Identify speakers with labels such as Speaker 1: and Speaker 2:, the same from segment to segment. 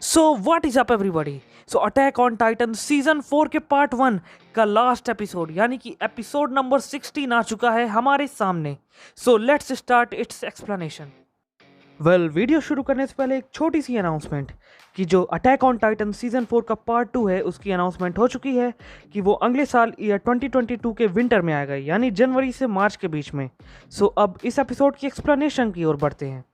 Speaker 1: So what is up everybody. So attack on Titan season 4 के part 1 का last episode यानी कि episode number 16 आ चुका है हमारे सामने। So let's start it's explanation. Well, video शुरू करने से पहले एक छोटी सी अनाउंसमेंट कि जो अटैक ऑन टाइटन सीजन 4 का पार्ट 2 है उसकी अनाउंसमेंट हो चुकी है कि वो अगले साल ईयर 2022 के विंटर में आएगा, यानी जनवरी से मार्च के बीच में। सो अब इस एपिसोड की एक्सप्लेनेशन की ओर बढ़ते हैं।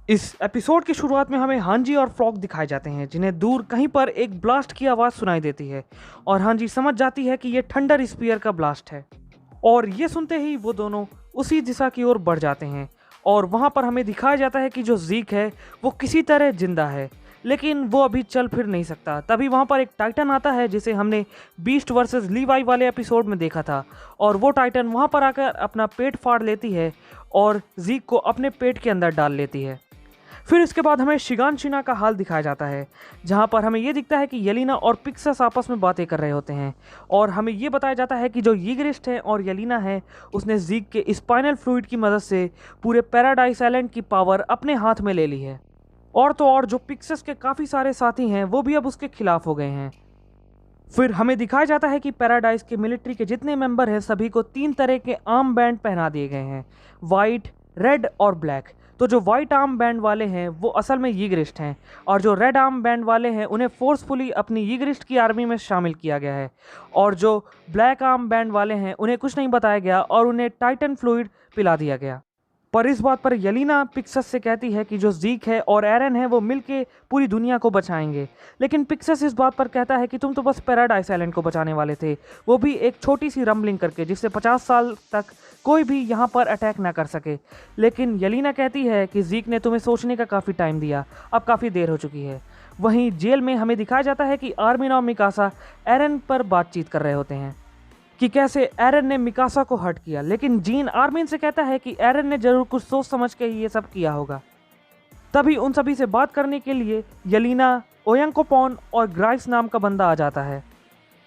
Speaker 1: इस एपिसोड की शुरुआत में हमें हांजी और फ्रॉग दिखाए जाते हैं, जिन्हें दूर कहीं पर एक ब्लास्ट की आवाज़ सुनाई देती है और हांजी समझ जाती है कि ये थंडर स्पीयर का ब्लास्ट है। और ये सुनते ही वो दोनों उसी दिशा की ओर बढ़ जाते हैं और वहाँ पर हमें दिखाया जाता है कि जो ज़ीक है वो किसी तरह जिंदा है, लेकिन वो अभी चल फिर नहीं सकता। तभी वहाँ पर एक टाइटन आता है जिसे हमने बीस्ट वर्सेस लीवाई वाले एपिसोड में देखा था, और वो टाइटन वहाँ पर आकर अपना पेट फाड़ लेती है और ज़ीक को अपने पेट के अंदर डाल लेती है। फिर इसके बाद हमें शिगानशिना का हाल दिखाया जाता है, जहाँ पर हमें ये दिखता है कि येलिना और पिक्सस आपस में बातें कर रहे होते हैं और हमें ये बताया जाता है कि जो यीगरिस्ट है और येलिना है उसने ज़ीक के स्पाइनल फ्लूइड की मदद से पूरे पैराडाइस आइलैंड की पावर अपने हाथ में ले ली है। और तो और जो पिक्सस के काफ़ी सारे साथी हैं वो भी अब उसके खिलाफ हो गए हैं। फिर हमें दिखाया जाता है कि पैराडाइस के मिलिट्री के जितने मेंबर हैं सभी को 3 तरह के आर्म बैंड पहना दिए गए हैं, वाइट, रेड और ब्लैक। तो जो वाइट आर्म बैंड वाले हैं वो असल में यीगरिस्ट हैं, और जो रेड आर्म बैंड वाले हैं उन्हें फोर्सफुली अपनी यीगरिस्ट की आर्मी में शामिल किया गया है, और जो ब्लैक आर्म बैंड वाले हैं उन्हें कुछ नहीं बताया गया और उन्हें टाइटन फ्लूइड पिला दिया गया। पर इस बात पर येलिना पिक्सस से कहती है कि जो ज़ीक है और एरन है वो मिलके पूरी दुनिया को बचाएंगे, लेकिन पिक्सस इस बात पर कहता है कि तुम तो बस पैराडाइस आइलैंड को बचाने वाले थे, वो भी एक छोटी सी रम्बलिंग करके जिससे 50 साल तक कोई भी यहाँ पर अटैक ना कर सके। लेकिन येलिना कहती है कि ज़ीक ने तुम्हें सोचने का काफ़ी टाइम दिया, अब काफ़ी देर हो चुकी है। वहीं जेल में हमें दिखाया जाता है कि आर्मिन और मिकासा एरन पर बातचीत कर रहे होते हैं कि कैसे एरन ने मिकासा को हर्ट किया, लेकिन जीन आर्मिन से कहता है कि एरन ने जरूर कुछ सोच समझ के ही ये सब किया होगा। तभी उन सभी से बात करने के लिए येलिना, ओयंकोपॉन और ग्राइस नाम का बंदा आ जाता है,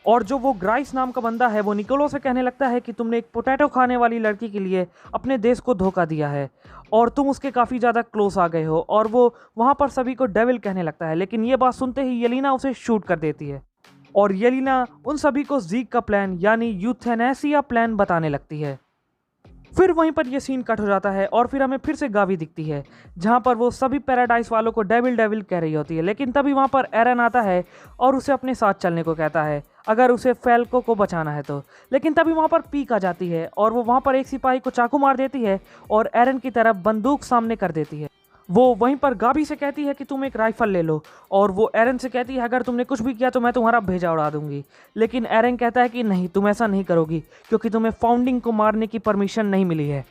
Speaker 1: और जो वो ग्राइस नाम का बंदा है वो निकोलो से कहने लगता है कि तुमने एक पोटैटो खाने वाली लड़की के लिए अपने देश को धोखा दिया है और तुम उसके काफ़ी ज़्यादा क्लोज आ गए हो, और वो वहाँ पर सभी को डेविल कहने लगता है। लेकिन ये बात सुनते ही येलिना उसे शूट कर देती है और येलिना उन सभी को ज़ीक का प्लान यानी यूथेनेसिया प्लान बताने लगती है। फिर वहीं पर यह सीन कट हो जाता है और फिर हमें फिर से गावी दिखती है, जहां पर वो सभी पैराडाइस वालों को डेविल डेविल कह रही होती है। लेकिन तभी वहां पर एरन आता है और उसे अपने साथ चलने को कहता है अगर उसे फैल्को को बचाना है तो। लेकिन तभी वहां पर पीक आ जाती है और वो वहां पर एक सिपाही को चाकू मार देती है और एरन की तरफ बंदूक सामने कर देती है। वो वहीं पर गाबी से कहती है कि तुम एक राइफल ले लो, और वो एरन से कहती है अगर तुमने कुछ भी किया तो मैं तुम्हारा भेजा उड़ा दूंगी। लेकिन एरन कहता है कि नहीं, तुम ऐसा नहीं करोगी क्योंकि तुम्हें फाउंडिंग को मारने की परमिशन नहीं मिली है।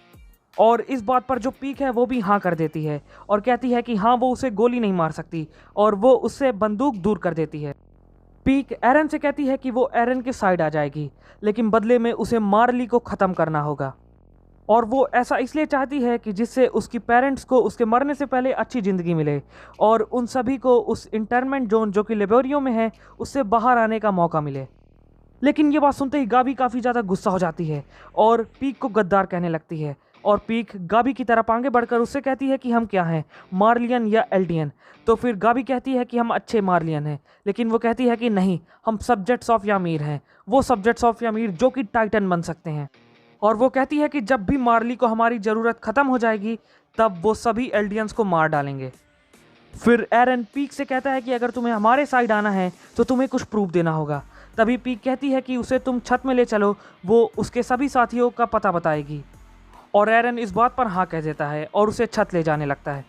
Speaker 1: और इस बात पर जो पीक है वो भी हाँ कर देती है और कहती है कि हाँ वो उसे गोली नहीं मार सकती, और वो उससे बंदूक दूर कर देती है। पीक एरन से कहती है कि वो एरन के साइड आ जाएगी, लेकिन बदले में उसे मार्ली को ख़त्म करना होगा, और वो ऐसा इसलिए चाहती है कि जिससे उसकी पेरेंट्स को उसके मरने से पहले अच्छी ज़िंदगी मिले और उन सभी को उस इंटरमेंट जोन जो कि लेबोरियो में है उससे बाहर आने का मौका मिले। लेकिन ये बात सुनते ही गाबी काफ़ी ज़्यादा गुस्सा हो जाती है और पीक को गद्दार कहने लगती है, और पीक गाबी की तरफ आगे बढ़कर उससे कहती है कि हम क्या हैं, मार्लियन या एल्डियन। तो फिर गाबी कहती है कि हम अच्छे मार्लियन हैं, लेकिन वो कहती है कि नहीं, हम सब्जेक्ट्स ऑफ यामीर हैं, वो सब्जेक्ट्स ऑफ यामीर जो कि टाइटन बन सकते हैं। और वो कहती है कि जब भी मार्ली को हमारी ज़रूरत ख़त्म हो जाएगी तब वो सभी एल्डियंस को मार डालेंगे। फिर एरन पीक से कहता है कि अगर तुम्हें हमारे साइड आना है तो तुम्हें कुछ प्रूफ देना होगा। तभी पीक कहती है कि उसे तुम छत में ले चलो, वो उसके सभी साथियों का पता बताएगी, और एरन इस बात पर हाँ कह देता है और उसे छत ले जाने लगता है।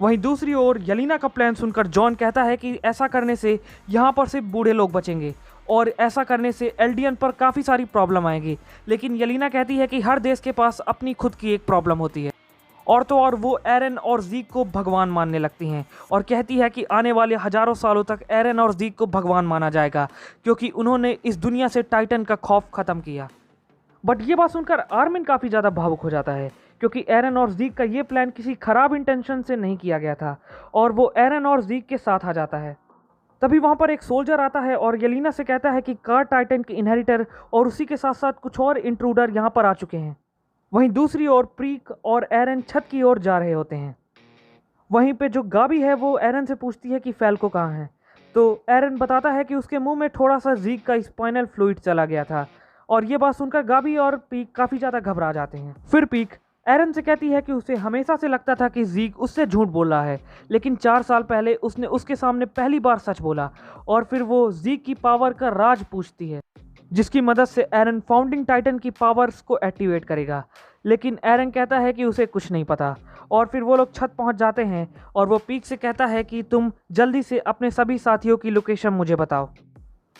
Speaker 1: वहीं दूसरी ओर येलिना का प्लान सुनकर जॉन कहता है कि ऐसा करने से यहाँ पर सिर्फ बूढ़े लोग बचेंगे और ऐसा करने से एल्डियन पर काफ़ी सारी प्रॉब्लम आएगी। लेकिन येलिना कहती है कि हर देश के पास अपनी खुद की एक प्रॉब्लम होती है, और तो और वो एरन और ज़ीक को भगवान मानने लगती हैं और कहती है कि आने वाले हज़ारों सालों तक एरन और ज़ीक को भगवान माना जाएगा क्योंकि उन्होंने इस दुनिया से टाइटन का खौफ ख़त्म किया। बट ये बात सुनकर आर्मिन काफ़ी ज़्यादा भावुक हो जाता है क्योंकि एरन और ज़ीक का ये प्लान किसी ख़राब इंटेंशन से नहीं किया गया था, और वो एरन और ज़ीक के साथ आ जाता है। तभी वहाँ पर एक सोल्जर आता है और येलिना से कहता है कि कार टाइटन के इनहेरिटर और उसी के साथ साथ कुछ और इंट्रूडर यहाँ पर आ चुके हैं। वहीं दूसरी ओर प्रीक और एरन छत की ओर जा रहे होते हैं। वहीं पे जो गाबी है वो एरन से पूछती है कि फैल्को कहाँ है। तो एरन बताता है कि उसके मुंह में थोड़ा सा ज़ीक का स्पाइनल फ्लूइड चला गया था, और ये बात सुनकर गाबी और पीक काफ़ी ज़्यादा घबरा जाते हैं। फिर पीक एरन से कहती है कि उसे हमेशा से लगता था कि ज़ीक उससे झूठ बोल रहा है, लेकिन 4 साल पहले उसने उसके सामने पहली बार सच बोला, और फिर वो ज़ीक की पावर का राज पूछती है, जिसकी मदद से एरन फाउंडिंग टाइटन की पावर्स को एक्टिवेट करेगा। लेकिन एरन कहता है कि उसे कुछ नहीं पता, और फिर वो लोग छत पहुंच जाते हैं और वो पीक से कहता है कि तुम जल्दी से अपने सभी साथियों की लोकेशन मुझे बताओ।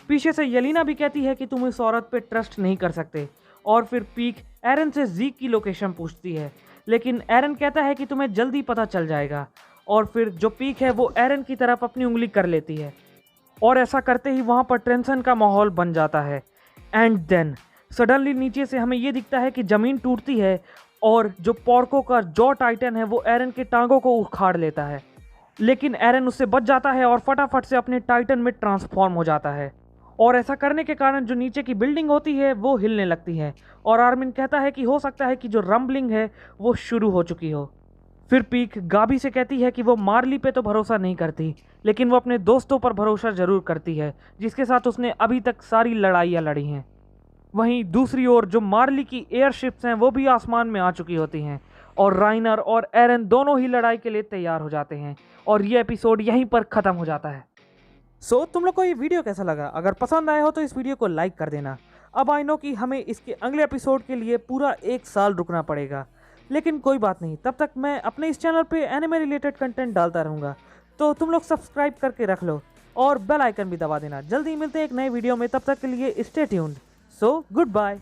Speaker 1: पीछे से येलिना भी कहती है कि तुम इस औरत पे ट्रस्ट नहीं कर सकते, और फिर पीक एरन से ज़ीक की लोकेशन पूछती है, लेकिन एरन कहता है कि तुम्हें जल्दी पता चल जाएगा। और फिर जो पीक है वो एरन की तरफ अपनी उंगली कर लेती है, और ऐसा करते ही वहाँ पर टेंशन का माहौल बन जाता है। एंड देन सडनली नीचे से हमें ये दिखता है कि ज़मीन टूटती है, और जो पॉर्को का जॉ टाइटन है वो एरन के टांगों को उखाड़ लेता है, लेकिन एरन उससे बच जाता है और फटाफट से अपने टाइटन में ट्रांसफॉर्म हो जाता है। और ऐसा करने के कारण जो नीचे की बिल्डिंग होती है वो हिलने लगती है, और आर्मिन कहता है कि हो सकता है कि जो रंबलिंग है वो शुरू हो चुकी हो। फिर पीक गाबी से कहती है कि वो मार्ली पे तो भरोसा नहीं करती, लेकिन वो अपने दोस्तों पर भरोसा जरूर करती है, जिसके साथ उसने अभी तक सारी लड़ाइयाँ लड़ी हैं। वहीं दूसरी ओर जो मार्ली की एयरशिप्स हैं वो भी आसमान में आ चुकी होती हैं, और राइनर और एरन दोनों ही लड़ाई के लिए तैयार हो जाते हैं, और ये एपिसोड यहीं पर ख़त्म हो जाता है। सो तुम लोग को ये वीडियो कैसा लगा? अगर पसंद आया हो तो इस वीडियो को लाइक कर देना। अब आई नो कि हमें इसके अगले एपिसोड के लिए पूरा 1 साल रुकना पड़ेगा, लेकिन कोई बात नहीं, तब तक मैं अपने इस चैनल पे एनिमे रिलेटेड कंटेंट डालता रहूँगा। तो तुम लोग सब्सक्राइब करके रख लो और बेल आइकन भी दबा देना। जल्दी मिलते हैं एक नए वीडियो में, तब तक के लिए stay tuned. So good bye.